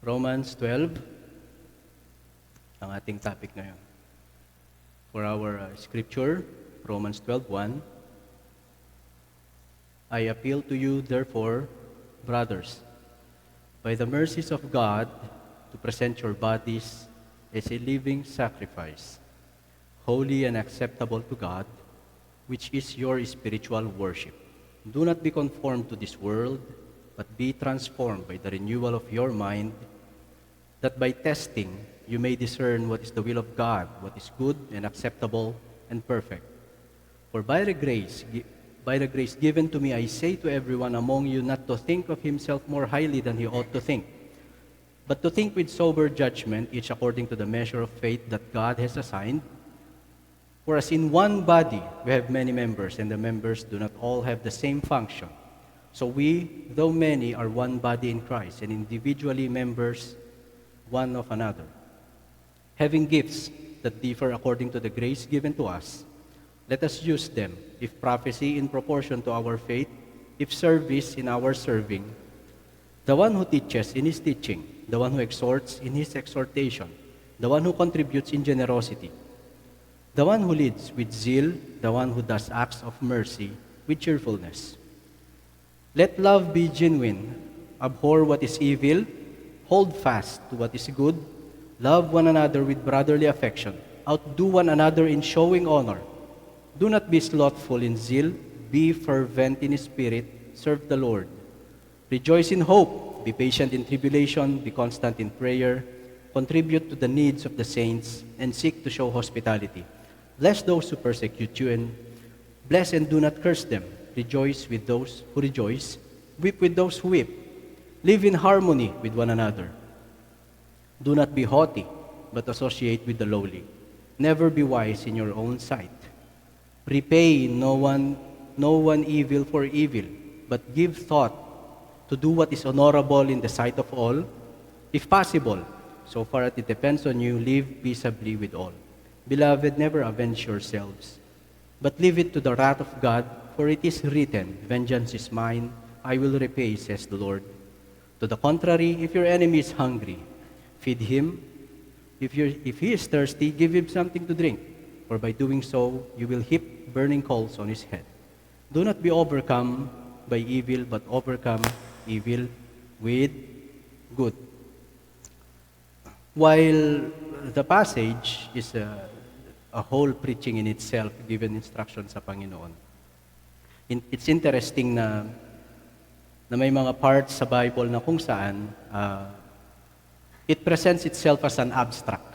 Romans 12, ang ating topic ngayon. For our scripture, Romans 12:1, I appeal to you, therefore, brothers, by the mercies of God, to present your bodies as a living sacrifice, holy and acceptable to God, which is your spiritual worship. Do not be conformed to this world, but be transformed by the renewal of your mind, that by testing you may discern what is the will of God, what is good and acceptable and perfect. For by the grace given to me, I say to everyone among you not to think of himself more highly than he ought to think, but to think with sober judgment, each according to the measure of faith that God has assigned. For as in one body we have many members, and the members do not all have the same function. So we, though many, are one body in Christ, and individually members one of another, having gifts that differ according to the grace given to us. Let us use them, if prophecy in proportion to our faith, if service in our serving, the one who teaches in his teaching, the one who exhorts in his exhortation, the one who contributes in generosity, the one who leads with zeal, the one who does acts of mercy with cheerfulness. Let love be genuine, abhor what is evil, hold fast to what is good, love one another with brotherly affection, outdo one another in showing honor. Do not be slothful in zeal, be fervent in spirit, serve the Lord. Rejoice in hope, be patient in tribulation, be constant in prayer, contribute to the needs of the saints, and seek to show hospitality. Bless those who persecute you, and bless and do not curse them. Rejoice with those who rejoice, weep with those who weep. Live in harmony with one another. Do not be haughty, but associate with the lowly. Never be wise in your own sight. Repay no one evil for evil, but give thought to do what is honorable in the sight of all. If possible, so far as it depends on you, live peaceably with all. Beloved, never avenge yourselves, but leave it to the wrath of God, for it is written, vengeance is mine, I will repay, says the Lord. To the contrary, if your enemy is hungry, feed him. If he is thirsty, give him something to drink, for by doing so, you will heap burning coals on his head. Do not be overcome by evil, but overcome evil with good. While the passage is a whole preaching in itself, given instruction sa Panginoon, it's interesting na may mga parts sa Bible na kung saan it presents itself as an abstract.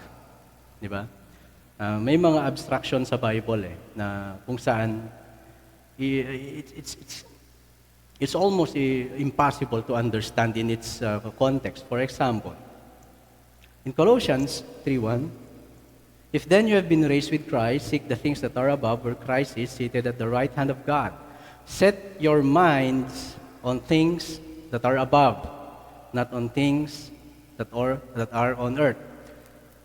Di ba? May mga abstraction sa Bible na kung saan it's almost impossible to understand in its context. For example, in Colossians 3:1, if then you have been raised with Christ, seek the things that are above, where Christ is seated at the right hand of God. Set your minds on things that are above, not on things that are on earth.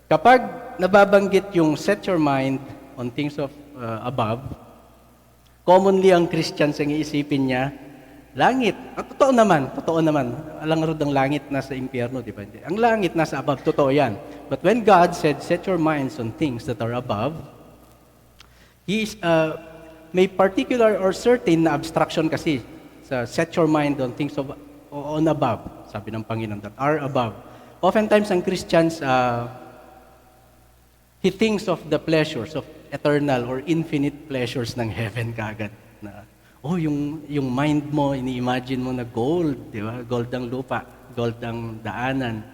Kapag nababanggit yung set your mind on things of above, commonly ang Christians ang iisipin niya, langit. Totoo naman. Alang rod ang langit nasa impyerno, di ba? Ang langit nasa above, totoo yan. But when God said, set your minds on things that are above, He is, may particular or certain na abstraction kasi sa set your mind on things on above, sabi ng Panginoon, that are above. Oftentimes, ang Christians, he thinks of the pleasures of eternal or infinite pleasures ng heaven kaagad. Na, yung mind mo, ini-imagine mo na gold, di ba? Gold ang lupa, gold ang daanan.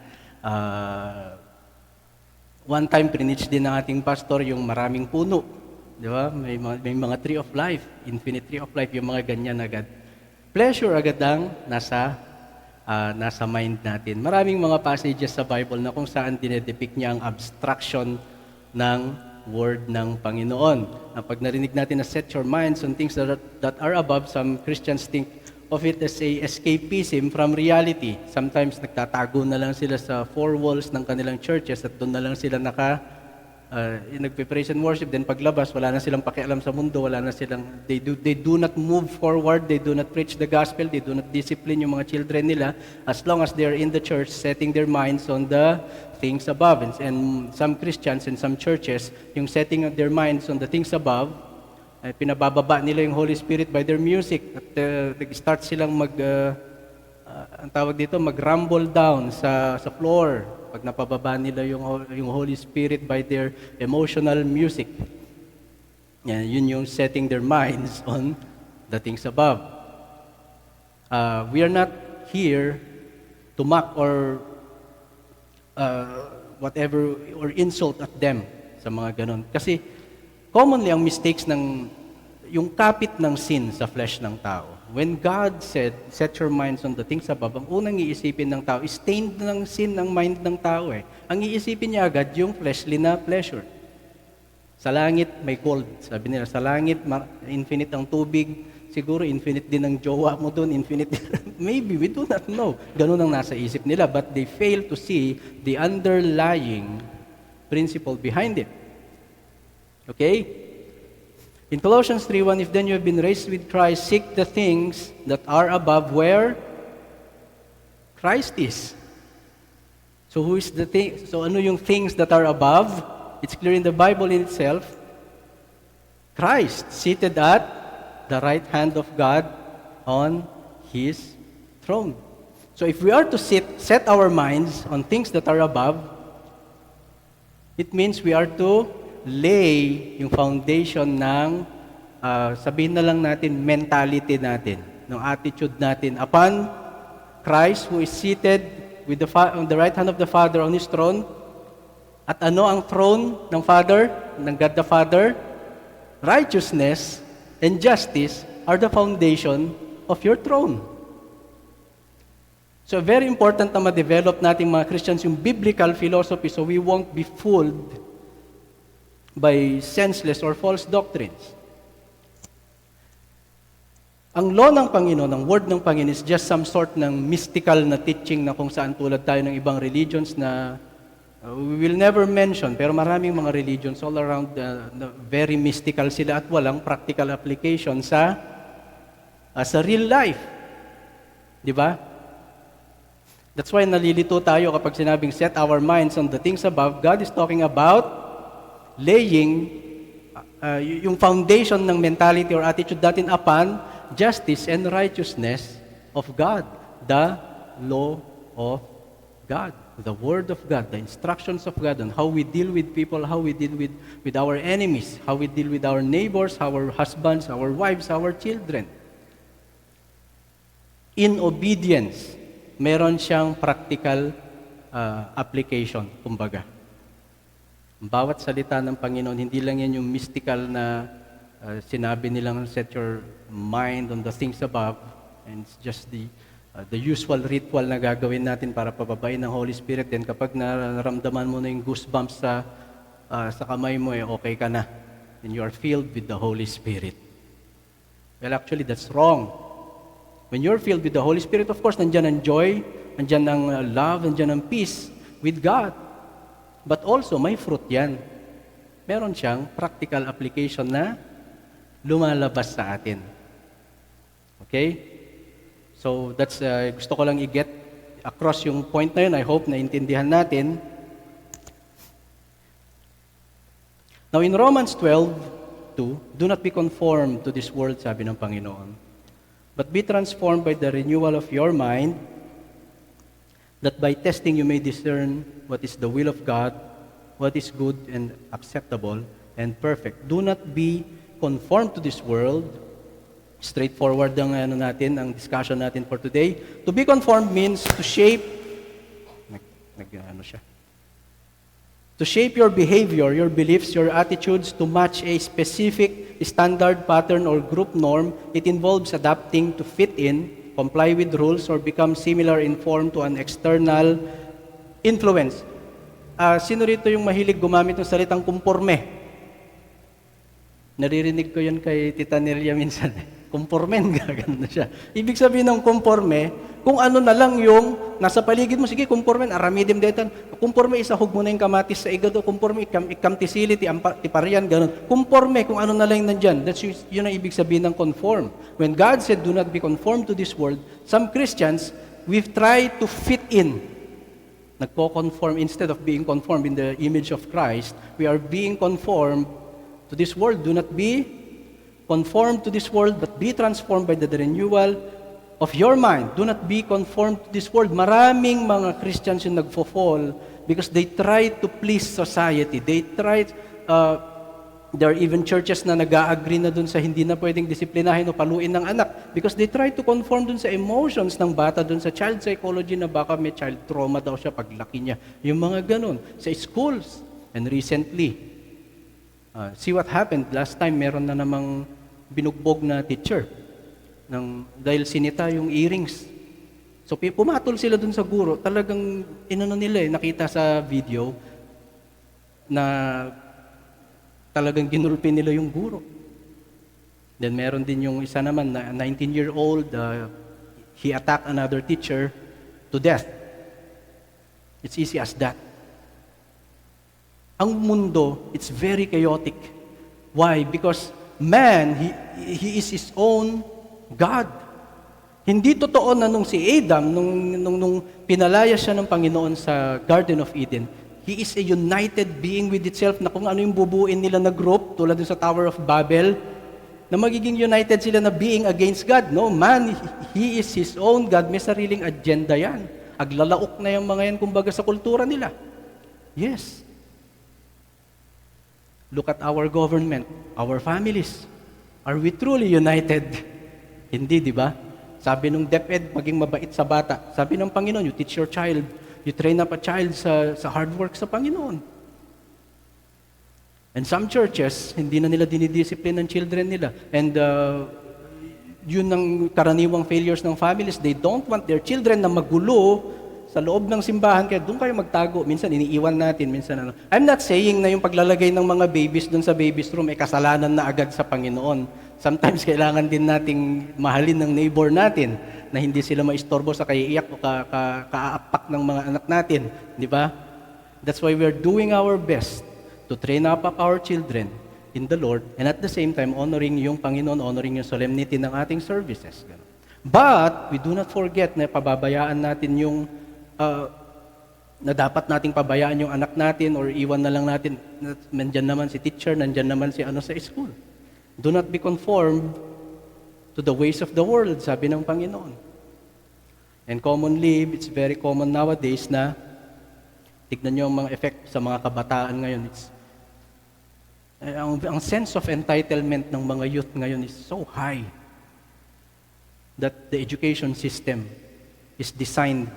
One time, preach din ng ating pastor yung maraming puno. Di ba? May mga tree of life, infinite tree of life, yung mga ganyan agad. Pleasure agad ang nasa mind natin. Maraming mga passages sa Bible na kung saan dinedepict niya ang abstraction ng word ng Panginoon. Pag narinig natin na set your minds on things that are above, some Christians think of it as a escapism from reality. Sometimes nagtatago na lang sila sa four walls ng kanilang churches at doon na lang sila nagpe-praise and worship, then paglabas, wala na silang pakialam sa mundo, wala na silang, they do not move forward, they do not preach the gospel, they do not discipline yung mga children nila, as long as they are in the church, setting their minds on the things above. And some Christians and some churches, yung setting of their minds on the things above, pinabababa nila yung Holy Spirit by their music, at nag-start silang ang tawag dito, mag-rumble down sa floor, pag napababa nila yung Holy Spirit by their emotional music. Yan, yun yung setting their minds on the things above. We are not here to mock or whatever, or insult at them sa mga ganon. Kasi commonly ang mistakes yung kapit ng sin sa flesh ng tao. When God said, set your minds on the things above, ang unang iisipin ng tao, is stained ng sin ng mind ng tao eh. Ang iisipin niya agad yung fleshly na pleasure. Sa langit, may cold. Sabi nila, sa langit, infinite ang tubig. Siguro, infinite din ang jowa mo doon, infinite din. Maybe, we do not know. Ganun ang nasa isip nila. But they fail to see the underlying principle behind it. Okay? In Colossians 3:1, if then you have been raised with Christ, seek the things that are above where Christ is. So who is the thing? So ano yung things that are above? It's clear in the Bible in itself. Christ, seated at the right hand of God on His throne. So if we are to set our minds on things that are above, it means we are to lay yung foundation ng, sabihin na lang natin, mentality natin, ng attitude natin upon Christ who is seated with on the right hand of the Father on His throne. At ano ang throne ng Father, ng God the Father? Righteousness and justice are the foundation of your throne. So very important na ma-develop natin mga Christians yung biblical philosophy so we won't be fooled by senseless or false doctrines. Ang law ng Panginoon, ang word ng Panginoon is just some sort ng mystical na teaching na kung saan tulad tayo ng ibang religions na we will never mention, pero maraming mga religions all around very mystical sila at walang practical application sa real life. Di ba? That's why nalilito tayo kapag sinabing set our minds on the things above. God is talking about laying yung foundation ng mentality or attitude natin upon justice and righteousness of God, the law of God, the Word of God, the instructions of God on how we deal with people, how we deal with our enemies, how we deal with our neighbors, our husbands, our wives, our children. In obedience, meron siyang practical application, kumbaga. Bawat salita ng Panginoon, hindi lang yan yung mystical na sinabi nilang set your mind on the things above, and it's just the usual ritual na gagawin natin para pababain ng Holy Spirit. Then kapag naramdaman mo na yung goosebumps sa kamay mo, okay ka na. And you are filled with the Holy Spirit. Well, actually, that's wrong. When you're filled with the Holy Spirit, of course, nandyan ang joy, nandyan ang love, nandyan ang peace with God. But also, may fruit yan. Meron siyang practical application na lumalabas sa atin. Okay? So, that's, gusto ko lang i-get across yung point na yun. I hope naintindihan natin. Now, in Romans 12:2, do not be conformed to this world, sabi ng Panginoon, but be transformed by the renewal of your mind, that by testing you may discern what is the will of God, what is good and acceptable and perfect. Do not be conformed to this world. Straightforward ang ang discussion natin for today. To be conformed means to shape to shape your behavior, your beliefs, your attitudes to match a specific standard, pattern, or group norm. It involves adapting to fit in, comply with rules, or become similar in form to an external influence. Sino rito yung mahilig gumamit ng salitang kumporme? Naririnig ko yun kay Tita Nelia minsan. Conformen, gano'n na siya. Ibig sabihin ng conforme, kung ano na lang yung nasa paligid mo, sige, conformen, aramidim detan. Conforme, isahog mo na yung kamatis sa igado. Conforme, ikamtisili, tiparian, gano'n. Conforme, kung ano na lang yung nandyan. Yun ang ibig sabihin ng conform. When God said, do not be conformed to this world, some Christians, we've tried to fit in. Nagko-conform, instead of being conformed in the image of Christ, we are being conformed to this world. Do not be conformed to this world, but be transformed by the renewal of your mind. Do not be conformed to this world. Maraming mga Christians yung nagfo-fall because they try to please society. They try, there are even churches na nag-agree na dun sa hindi na pwedeng disiplinahin o paluin ng anak because they try to conform dun sa emotions ng bata, dun sa child psychology na baka may child trauma daw siya paglaki niya. Yung mga ganun. Sa schools. And recently, see what happened. Last time, meron na namang binugbog na teacher dahil sinita yung earrings. So pumatol sila dun sa guro. Talagang inano nila nakita sa video na talagang ginulpi nila yung guro. Then meron din yung isa naman na 19-year-old, he attacked another teacher to death. It's easy as that. Ang mundo, it's very chaotic. Why? Because man, he is his own God. Hindi totoo na nung si Adam, nung pinalaya siya ng Panginoon sa Garden of Eden, he is a united being with itself na kung ano yung bubuin nila na group, tulad sa Tower of Babel, na magiging united sila na being against God. No, man, he is his own God. May sariling agenda yan. Aglalaok na yung mga yan, kumbaga, sa kultura nila. Yes. Look at our government, our families. Are we truly united? Hindi, di ba? Sabi nung DepEd, maging mabait sa bata. Sabi ng Panginoon, you teach your child, you train up a child sa hard work sa Panginoon. And some churches, hindi na nila dinidiscipline ng children nila. And yun ang karaniwang failures ng families. They don't want their children na magulo sa loob ng simbahan, kaya doon kayo magtago. Minsan iniiwan natin, minsan ano. I'm not saying na yung paglalagay ng mga babies doon sa babies room ay kasalanan na agad sa Panginoon. Sometimes kailangan din nating mahalin ng neighbor natin na hindi sila maistorbo sa kaiiyak o kaapak ng mga anak natin. Di ba? That's why we're doing our best to train up our children in the Lord and at the same time honoring yung Panginoon, honoring yung solemnity ng ating services. But we do not forget na pababayaan natin yung na dapat nating pabayaan yung anak natin or iwan na lang natin, nandyan naman si teacher, nandyan naman si ano sa school. Do not be conformed to the ways of the world, sabi ng Panginoon. And commonly, it's very common nowadays na tignan nyo ang mga effect sa mga kabataan ngayon. Ang sense of entitlement ng mga youth ngayon is so high that the education system is designed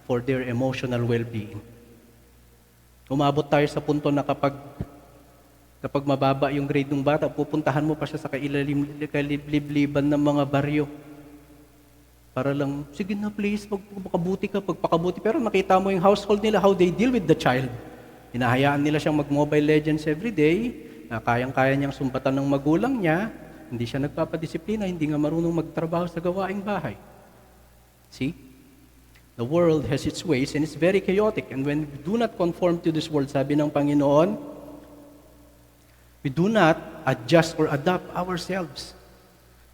for their emotional well-being. Umabot tayo sa punto na kapag mababa yung grade ng bata, pupuntahan mo pa siya sa kailibliban ng mga baryo. Para lang, sige na please, pagpakabuti ka, pagpakabuti. Pero nakita mo yung household nila, how they deal with the child. Hinahayaan nila siyang mag-Mobile Legends every day, na kayang-kaya niyang sumbatan ng magulang niya, hindi siya nagpapadisiplina, hindi nga marunong magtrabaho sa gawaing bahay. See? The world has its ways and it's very chaotic. And when we do not conform to this world, sabi ng Panginoon, we do not adjust or adapt ourselves.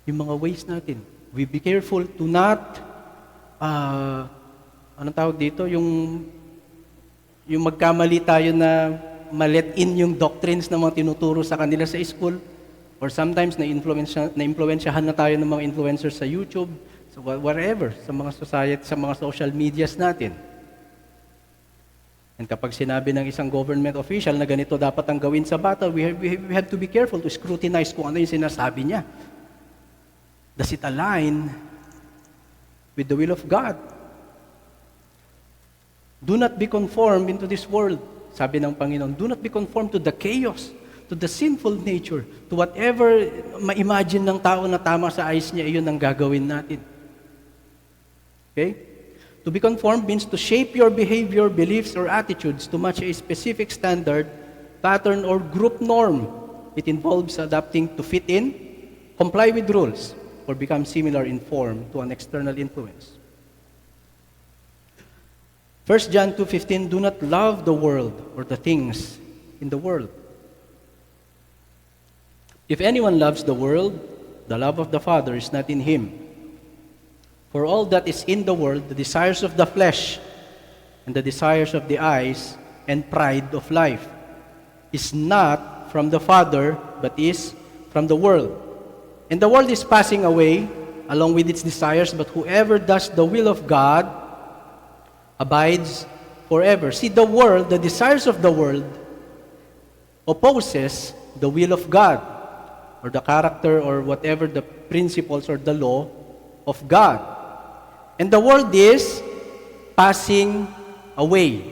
Yung mga ways natin. We be careful to not, anong tawag dito? Yung magkamali tayo na ma-let in yung doctrines na mga tinuturo sa kanila sa school. Or sometimes na-influensyahan na tayo ng mga influencers sa YouTube, so whatever, sa mga society, sa mga social medias natin. And kapag sinabi ng isang government official na ganito dapat ang gawin sa bata, we have to be careful to scrutinize kung ano yung sinasabi niya. Does it align with the will of God? Do not be conformed into this world, sabi ng Panginoon. Do not be conformed to the chaos, to the sinful nature, to whatever ma-imagine ng tao na tama sa eyes niya, iyon ang gagawin natin. Okay? To be conformed means to shape your behavior, beliefs, or attitudes to match a specific standard, pattern, or group norm. It involves adapting to fit in, comply with rules, or become similar in form to an external influence. 1 John 2:15, do not love the world or the things in the world. If anyone loves the world, the love of the Father is not in him. For all that is in the world, the desires of the flesh and the desires of the eyes and pride of life, is not from the Father, but is from the world. And the world is passing away along with its desires, but whoever does the will of God abides forever. See, the world, the desires of the world, opposes the will of God, or the character, or whatever the principles or the law of God. And the world is passing away.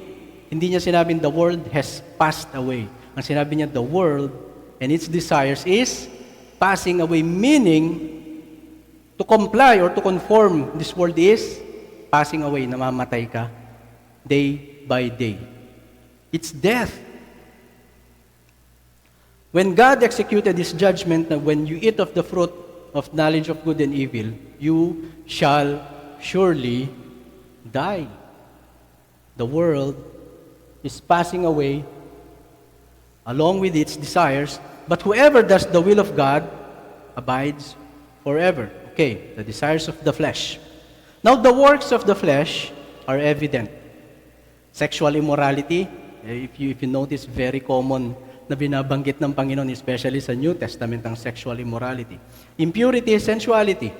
Hindi niya sinabing the world has passed away. Ang sinabi niya, the world and its desires is passing away, meaning to comply or to conform, this world is passing away, namamatay ka day by day. It's death. When God executed His judgment that when you eat of the fruit of knowledge of good and evil, you shall surely die. The world is passing away along with its desires, but whoever does the will of God abides forever. Okay, the desires of the flesh. Now the works of the flesh are evident. Sexual immorality, if you notice, very common na binabanggit ng Panginoon, especially sa New Testament, ang sexual immorality. Impurity, sensuality,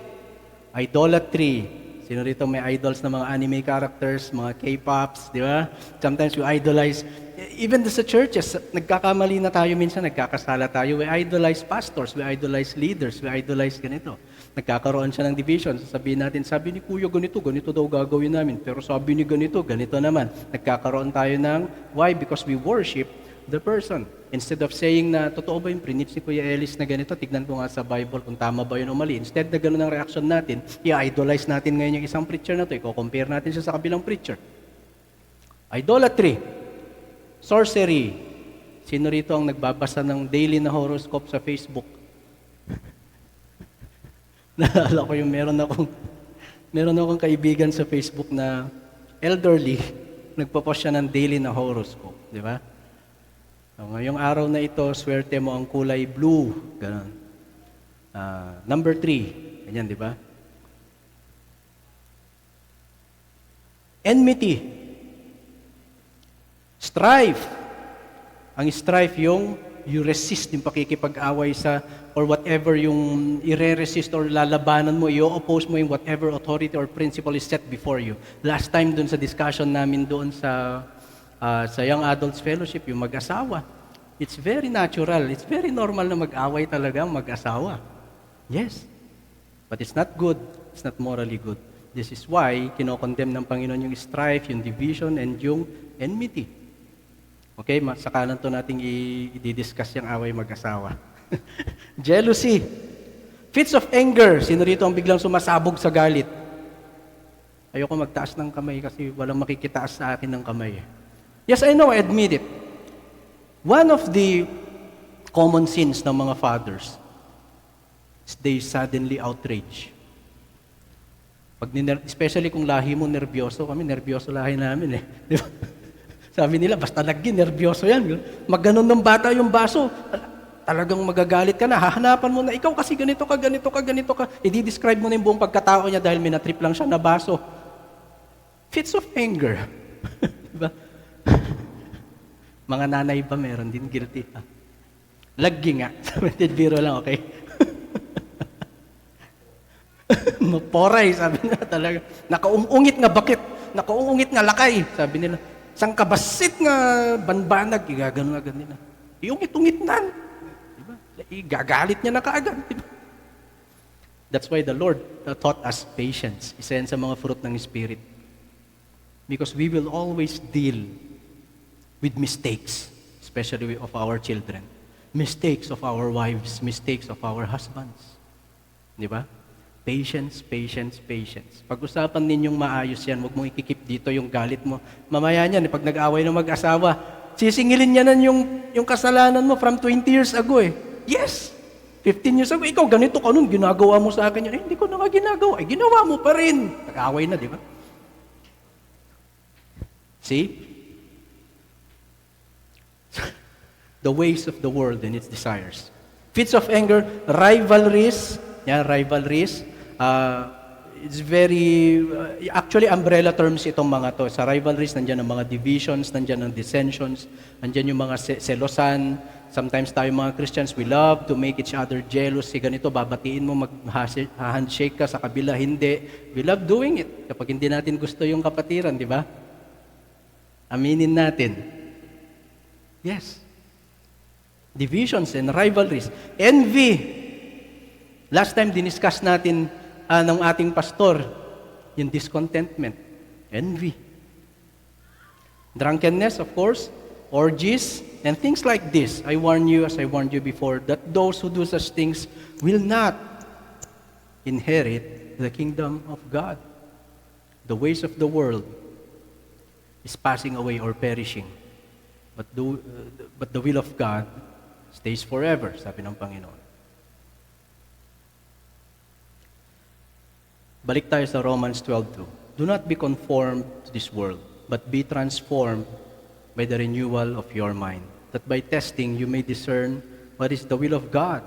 idolatry. Sino rito may idols na mga anime characters, mga K-pops, di ba? Sometimes we idolize, even sa churches, nagkakamali na tayo minsan, nagkakasala tayo, we idolize pastors, we idolize leaders, we idolize ganito. Nagkakaroon siya ng division, sasabihin natin, sabi ni Kuya ganito, ganito daw gagawin namin, pero sabi ni ganito, ganito naman. Nagkakaroon tayo ng, why? Because we worship the person. Instead of saying na, totoo ba yung preach ni Kuya Ellis na ganito, tignan ko nga sa Bible kung tama ba yun o mali. Instead na gano'n ang reaction natin, i-idolize natin ngayon yung isang preacher na to, i-compare natin siya sa kabilang preacher. Idolatry, sorcery. Sino rito ang nagbabasa ng daily na horoscope sa Facebook? Naalala ko yung meron akong kaibigan sa Facebook na elderly, nagpapost siya ng daily na horoscope, di ba? So, ngayong araw na ito, swerte mo ang kulay blue. Ganon. Number 3. Ganyan, di ba? Enmity. Strife. Ang strife yung you resist yung pakikipag-away sa or whatever yung ire-resist or lalabanan mo, i-oppose mo yung whatever authority or principle is set before you. Last time dun sa discussion namin doon sa Young Adults Fellowship, yung mag-asawa. It's very natural. It's very normal na mag-away talaga ang mag-asawa. Yes. But it's not good. It's not morally good. This is why kinokondemn ng Panginoon yung strife, yung division, and yung enmity. Okay, saka lang to nating i-discuss yung away mag-asawa. Jealousy. Fits of anger. Sino rito ang biglang sumasabog sa galit? Ayoko magtaas ng kamay kasi walang makikitaas sa akin ng kamay. Yes, I know, I admit it. One of the common sins ng mga fathers is they suddenly outrage. Especially kung lahi mo nervyoso, kami nervyoso lahi namin eh. Di ba? Sabi nila, basta lagi, nervyoso yan. Magganon ng bata yung baso, talagang magagalit ka na, hahanapan mo na, ikaw kasi ganito ka, ganito ka, ganito ka. I-describe mo na yung buong pagkatao niya dahil minatrip lang siya na baso. Fits of anger. Diba? Mga nanay ba meron din guilty? Lagi nga. Biro lang, okay? Maporay, sabi nila talaga. Nakaungungit nga bakit? Nakaungungit nga lakay, sabi nila. Sang kabasit nga banbanag, igagano agad nila. Iungit-ungit nan. Diba? Igagalit niya na kaagad. Diba? That's why the Lord taught us patience. Isa yan sa mga fruit ng Spirit. Because we will always deal with mistakes, especially of our children. Mistakes of our wives, mistakes of our husbands. Di ba? Patience, patience, patience. Pag-usapan ninyong maayos yan, huwag mong ikikip dito yung galit mo. Mamaya niyan, pag nag-away ng mag-asawa, sisingilin niya na yung kasalanan mo from 20 years ago eh. Yes! 15 years ago, ikaw ganito ka nun, ginagawa mo sa akin yun. Hindi ko na nga ginagawa. Ginawa mo pa rin. Nag-away na, di ba? See? The ways of the world and its desires. Fits of anger, rivalries. Yeah, rivalries. It's very, actually umbrella terms itong mga to. Sa rivalries, nandyan ang mga divisions, nandyan ang dissensions, nandyan yung mga selosan. Sometimes tayo mga Christians, we love to make each other jealous. Si ganito, babatiin mo, mag-handshake ka sa kabila, hindi. We love doing it kapag hindi natin gusto yung kapatiran, di ba? Aminin natin. Yes. Divisions and rivalries. Envy. Last time, diniscuss natin ng ating pastor, yung discontentment, envy. Drunkenness, of course, orgies, and things like this. I warn you, as I warned you before, that those who do such things will not inherit the kingdom of God. The ways of the world is passing away or perishing. But the will of God stays forever, sabi ng Panginoon. Balik tayo sa Romans 12:2. Do not be conformed to this world, but be transformed by the renewal of your mind, that by testing you may discern what is the will of God,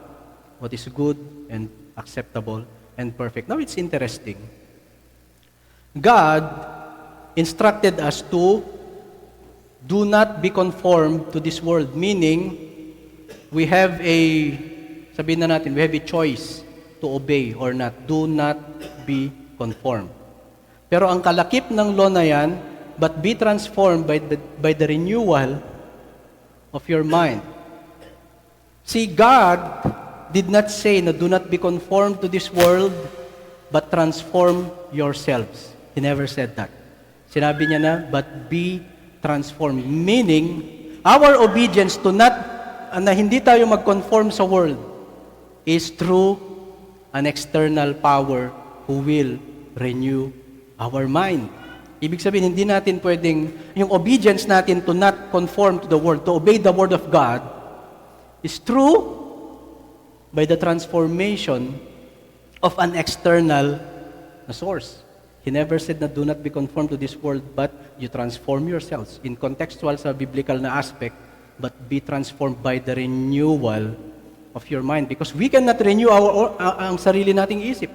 what is good and acceptable and perfect. Now it's interesting. God instructed us to do not be conformed to this world, meaning we have sabihin na natin, we have a choice to obey or not. Do not be conformed. Pero ang kalakip ng law na yan, but be transformed by the renewal of your mind. See, God did not say na do not be conformed to this world, but transform yourselves. He never said that. Sinabi niya na, but be transformed. Meaning, our obedience to na hindi tayo mag-conform sa world is through an external power who will renew our mind. Ibig sabihin, hindi natin pwedeng, yung obedience natin to not conform to the world, to obey the word of God, is true by the transformation of an external source. He never said na do not be conformed to this world, but you transform yourselves. In contextual sa biblical na aspect, but be transformed by the renewal of your mind. Because we cannot renew ang sarili nating isip.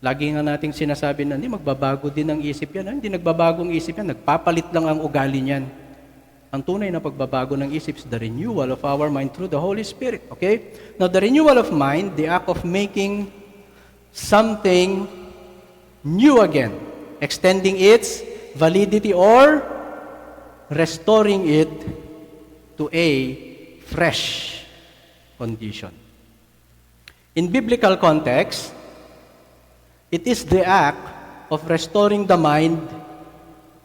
Lagi nga nating sinasabi na, hindi, magbabago din ang isip yan. Hindi nagbabagong isip yan, nagpapalit lang ang ugali niyan. Ang tunay na pagbabago ng isip is the renewal of our mind through the Holy Spirit. Okay? Now, the renewal of mind, the act of making something new again, extending its validity or restoring it to a fresh condition. In biblical context, it is the act of restoring the mind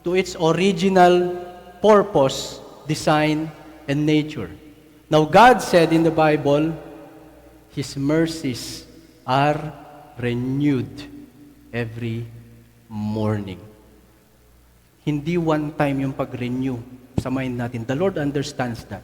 to its original purpose, design, and nature. Now, God said in the Bible, His mercies are renewed every morning. Hindi one time yung pag-renew sa mind natin. The Lord understands that.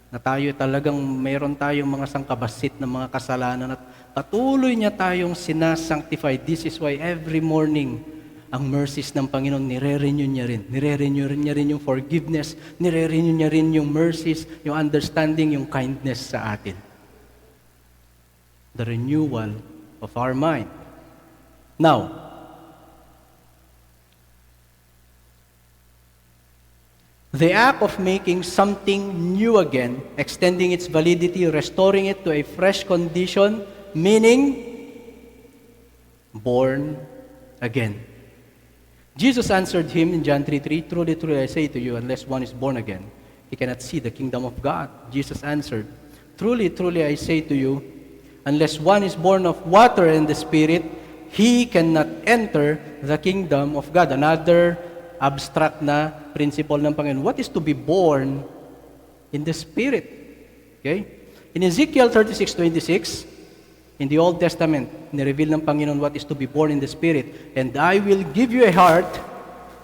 Na tayo talagang, mayroon tayong mga sangkabasit na mga kasalanan at patuloy niya tayong sinasanctify. This is why every morning, ang mercies ng Panginoon, nire-renew niya rin. Nire-renew niya rin yung forgiveness, nire-renew niya rin yung mercies, yung understanding, yung kindness sa atin. The renewal of our mind. Now, the act of making something new again, extending its validity, restoring it to a fresh condition, meaning born again. Jesus answered him in John 3:3, "Truly, truly, I say to you, unless one is born again, he cannot see the kingdom of God." Jesus answered, "Truly, truly, I say to you, unless one is born of water and the Spirit, he cannot enter the kingdom of God." Another abstract na principle ng Panginoon. What is to be born in the Spirit? Okay? In Ezekiel 36:26, in the Old Testament, nireveal ng Panginoon what is to be born in the Spirit. "And I will give you a heart,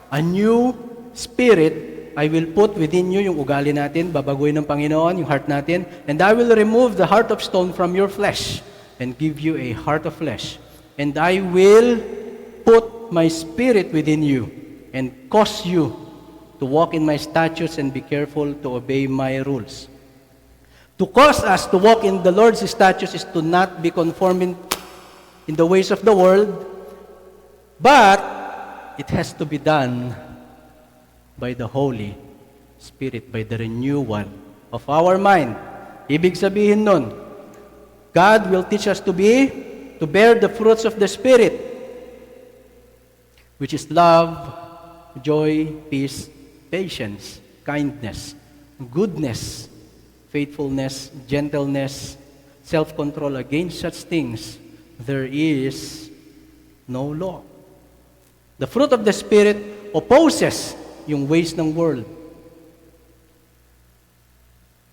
a new spirit I will put within you yung ugali natin, babaguhin ng Panginoon yung heart natin, and I will remove the heart of stone from your flesh and give you a heart of flesh. And I will put my spirit within you and cause you to walk in my statutes and be careful to obey my rules. To cause us to walk in the Lord's statutes is to not be conformed in the ways of the world, but it has to be done by the Holy Spirit, by the renewal of our mind. Ibig sabihin nun, God will teach us to bear the fruits of the Spirit, which is love, joy, peace, patience, kindness, goodness, faithfulness, gentleness, self-control. Against such things, there is no law. The fruit of the Spirit opposes yung ways ng world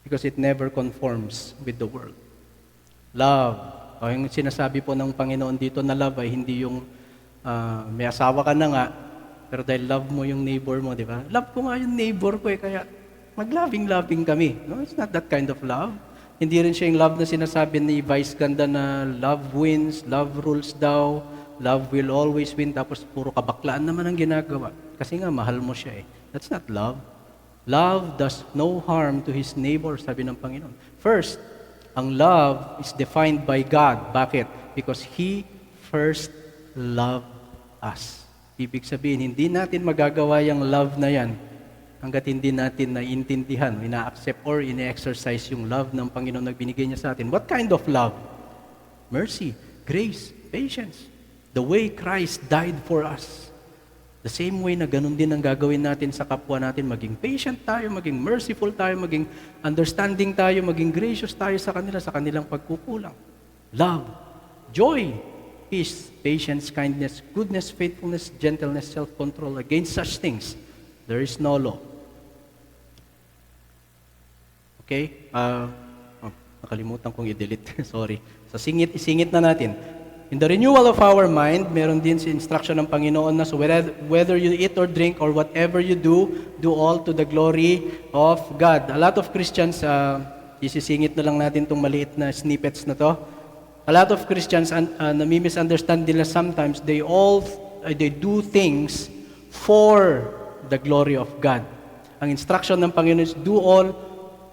because it never conforms with the world. Love. O yung sinasabi po ng Panginoon dito na love ay hindi yung may asawa ka na nga, pero dahil love mo yung neighbor mo, di ba? Love ko nga yung neighbor ko kaya mag-loving-loving kami. No, it's not that kind of love. Hindi rin siya yung love na sinasabi ni Vice Ganda na love wins, love rules daw, love will always win, tapos puro kabaklaan naman ang ginagawa. Kasi nga, mahal mo siya eh. That's not love. Love does no harm to his neighbor, sabi ng Panginoon. First, ang love is defined by God. Bakit? Because He first loved us. Ibig sabihin, hindi natin magagawa yung love na yan hanggat hindi natin naiintindihan, ina-accept or ina-exercise yung love ng Panginoon na binigay niya sa atin. What kind of love? Mercy, grace, patience. The way Christ died for us. The same way na ganun din ang gagawin natin sa kapwa natin. Maging patient tayo, maging merciful tayo, maging understanding tayo, maging gracious tayo sa kanila, sa kanilang pagkukulang. Love, joy, peace, patience, kindness, goodness, faithfulness, gentleness, self-control. Against such things, there is no law. Okay? Nakalimutan kong i-delete. Sorry. So, isingit na natin. In the renewal of our mind, meron din si instruction ng Panginoon na so whether you eat or drink or whatever you do all to the glory of God. A lot of Christians, isisingit na lang natin itong maliit na snippets na to. A lot of Christians nami-misunderstand nila sometimes, they do things for the glory of God. Ang instruction ng Panginoon is do all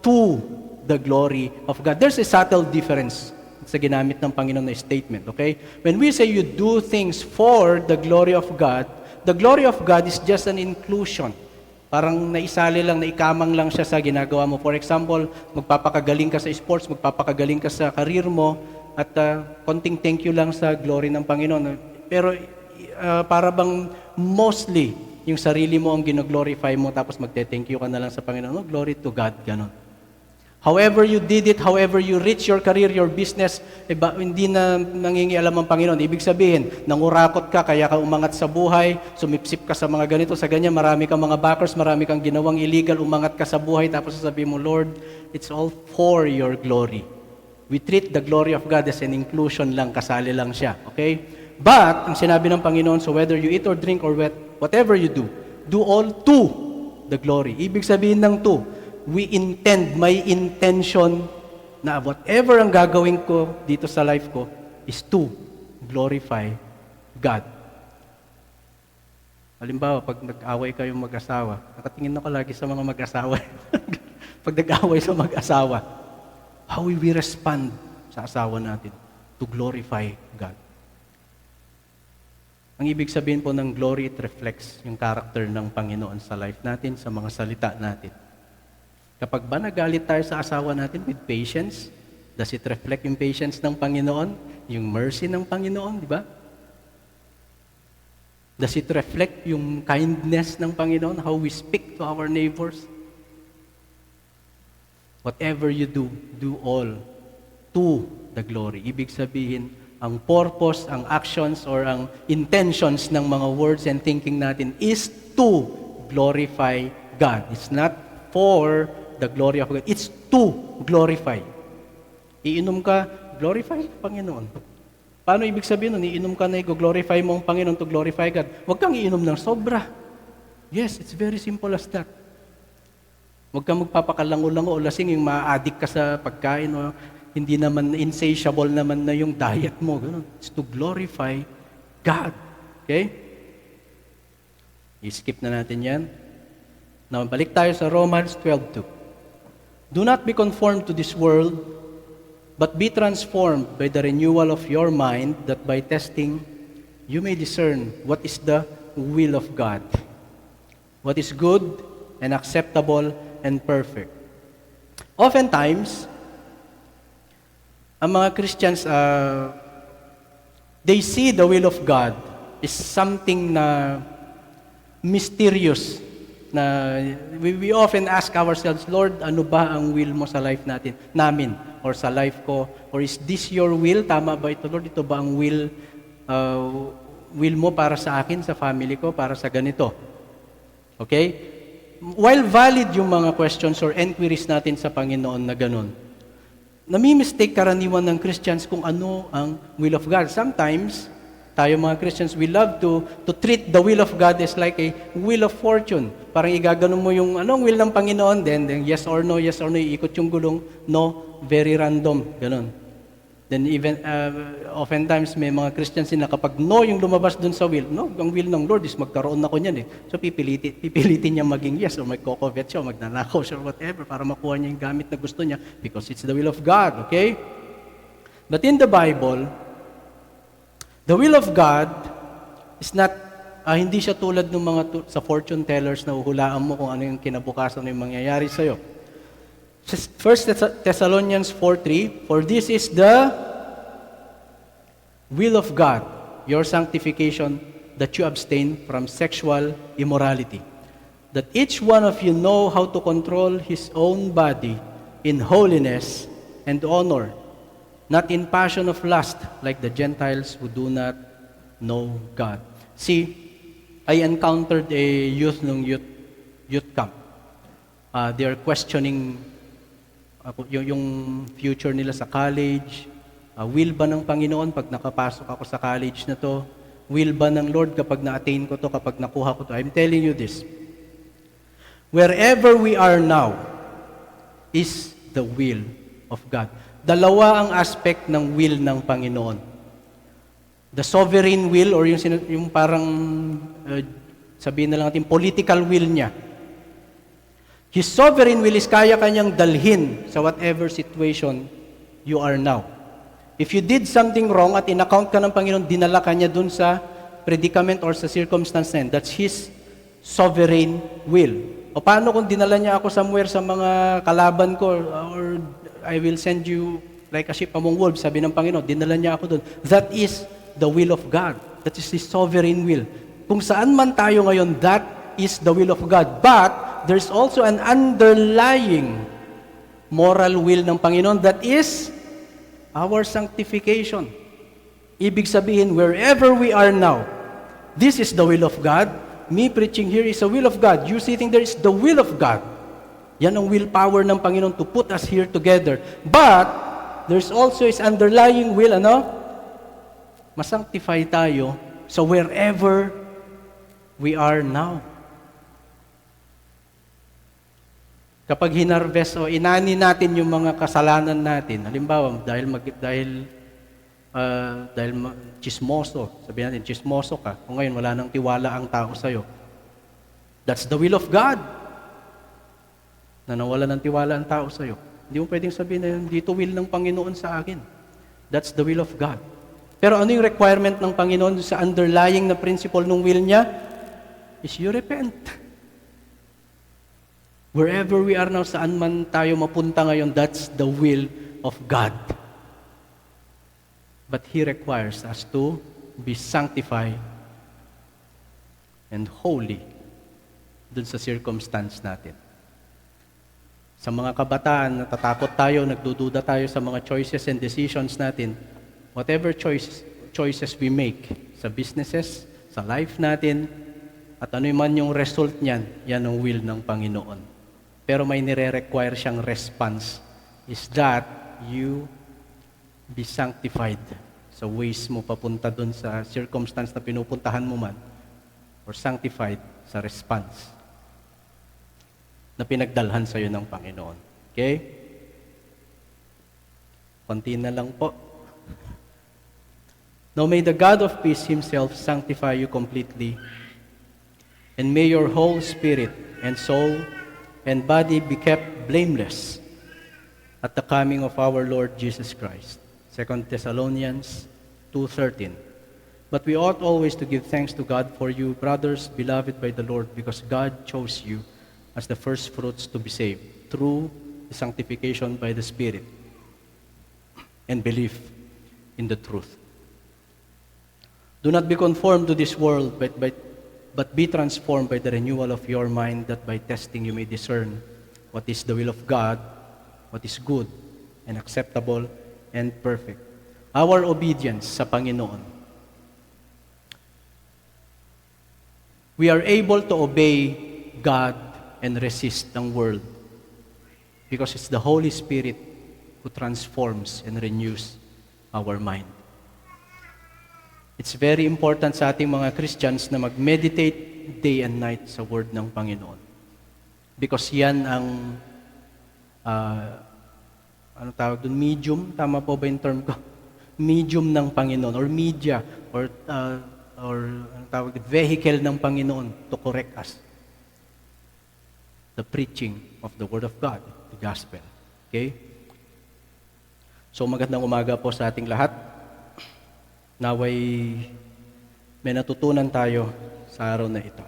to the glory of God. There's a subtle difference sa ginamit ng Panginoon na statement, okay? When we say you do things for the glory of God, the glory of God is just an inclusion. Parang naisali lang, naikamang lang siya sa ginagawa mo. For example, magpapakagaling ka sa sports, magpapakagaling ka sa career mo, at konting thank you lang sa glory ng Panginoon. Pero para bang mostly, yung sarili mo ang gino-glorify mo, tapos magte-thank you ka na lang sa Panginoon. No, glory to God, ganon. However you did it, however you reach your career, your business, hindi na nangingialam ang Panginoon. Ibig sabihin, nangurakot ka, kaya ka umangat sa buhay, sumipsip ka sa mga ganito, sa ganyan, marami kang mga backers, marami kang ginawang illegal, umangat ka sa buhay, tapos sasabihin mo, Lord, it's all for your glory. We treat the glory of God as an inclusion lang, kasali lang siya. Okay? But, ang sinabi ng Panginoon, so whether you eat or drink or whatever you do all to the glory. Ibig sabihin ng to, we intend, may intention na whatever ang gagawin ko dito sa life ko is to glorify God. Halimbawa, pag nag-away kayong mag-asawa, nakatingin ako lagi sa mga mag-asawa. Pag nag-away sa mag-asawa, how will we respond sa asawa natin to glorify God? Ang ibig sabihin po ng glory, it reflects yung character ng Panginoon sa life natin, sa mga salita natin. Kapag ba nagalit tayo sa asawa natin with patience, does it reflect yung patience ng Panginoon? Yung mercy ng Panginoon, di ba? Does it reflect yung kindness ng Panginoon, how we speak to our neighbors? Whatever you do all to the glory. Ibig sabihin, ang purpose, ang actions, or ang intentions ng mga words and thinking natin is to glorify God. It's not for the glory of God. It's to glorify. Iinom ka, glorify Panginoon. Paano ibig sabihin nun? Iinom ka na i-glorify mo ang Panginoon to glorify God. Huwag kang iinom ng sobra. Yes, it's very simple as that. Huwag kang magpapakalango-lango o lasing yung ma-addict ka sa pagkain o hindi naman insatiable naman na yung diet mo. Ganun. It's to glorify God. Okay? I-skip na natin yan. Now, balik tayo sa Romans 12:2. Do not be conformed to this world, but be transformed by the renewal of your mind, that by testing you may discern what is the will of God, what is good and acceptable and perfect. Oftentimes, ang mga Christians, they see the will of God is something na mysterious. Na we often ask ourselves, Lord, ano ba ang will mo sa life namin, or sa life ko? Or is this your will? Tama ba ito, Lord? Ito ba ang will mo para sa akin, sa family ko, para sa ganito? Okay? While valid yung mga questions or enquiries natin sa Panginoon na ganun, nami-mistake karaniwan ng Christians kung ano ang will of God. Sometimes, tayo mga Christians, we love to treat the will of God as like a wheel of fortune. Parang igaganon mo yung anong will ng Panginoon, then yes or no, iikot yung gulong, no, very random, ganun. Then even, oftentimes may mga Christians na kapag no yung lumabas dun sa will, no, ang will ng Lord is magkaroon ako niyan eh. So pipilitin niya maging yes, or magko-covet siya, o magnanakaw siya, or whatever, para makuha niya yung gamit na gusto niya, because it's the will of God, okay? But in the Bible, the will of God is not, hindi siya tulad ng mga sa fortune tellers na uhulaan mo kung ano yung kinabukasan na yung mangyayari sa'yo. 1 Thessalonians 4:3, for this is the will of God, your sanctification, that you abstain from sexual immorality, that each one of you know how to control his own body in holiness and honor, not in passion of lust, like the Gentiles who do not know God. See, I encountered a youth camp. They are questioning yung future nila sa college. Will ba ng Panginoon pag nakapasok ako sa college na to? Will ba ng Lord kapag na-attain ko to, kapag nakuha ko to? I'm telling you this. Wherever we are now is the will of God. Dalawa ang aspect ng will ng Panginoon. The sovereign will, or yung parang, sabihin na lang natin, political will niya. His sovereign will is kaya kanyang dalhin sa whatever situation you are now. If you did something wrong at in-account ka ng Panginoon, dinala ka niya dun sa predicament or sa circumstance na yun. That's His sovereign will. O paano kung dinala niya ako somewhere sa mga kalaban ko, or I will send you like a sheep among wolves, sabi ng Panginoon, dinala niya ako doon. That is the will of God. That is His sovereign will. Kung saan man tayo ngayon, that is the will of God. But, there's also an underlying moral will ng Panginoon, that is our sanctification. Ibig sabihin, wherever we are now, this is the will of God. Me preaching here is the will of God. You sitting there is the will of God. Yan ang willpower ng Panginoon to put us here together. But, there's also His underlying will, masanctify tayo sa wherever we are now. Kapag hinarvest o inani natin yung mga kasalanan natin, halimbawa, dahil chismoso, sabihin natin, chismoso ka, kung ngayon wala nang tiwala ang tao sa'yo, that's the will of God. Na nawala ng tiwala ang tao sa'yo. Hindi mo pwedeng sabihin na dito will ng Panginoon sa akin. That's the will of God. Pero ano yung requirement ng Panginoon sa underlying na principle ng will niya? Is you repent. Wherever we are now, saan man tayo mapunta ngayon, that's the will of God. But He requires us to be sanctified and holy dun sa circumstance natin. Sa mga kabataan, natatakot tayo, nagdududa tayo sa mga choices and decisions natin. Whatever choices we make sa businesses, sa life natin, at ano man yung result niyan, yan ang will ng Panginoon. Pero may nire-require siyang response, is that you be sanctified sa ways mo papunta dun sa circumstance na pinupuntahan mo man, or sanctified sa response. na pinagdalhan sa iyo ng Panginoon. Okay? Konti na lang po. Now may the God of peace himself sanctify you completely, and may your whole spirit and soul and body be kept blameless at the coming of our Lord Jesus Christ. 2 Thessalonians 2:13. But we ought always to give thanks to God for you, brothers, beloved by the Lord, because God chose you as the first fruits to be saved through the sanctification by the Spirit and belief in the truth. Do not be conformed to this world, but be transformed by the renewal of your mind, that by testing you may discern what is the will of God, what is good and acceptable and perfect. Our obedience sa Panginoon. We are able to obey God and resist ang world because it's the Holy Spirit who transforms and renews our mind. It's very important sa ating mga Christians na mag-meditate day and night sa Word ng Panginoon. Because yan ang, ano tawag doon, medium, tama po ba yung term ko? Medium ng Panginoon, or media, or ano tawag, vehicle ng Panginoon to correct us. The preaching of the Word of God, the Gospel. Okay? So magandang umaga po sa ating lahat. Naway may natutunan tayo sa araw na ito.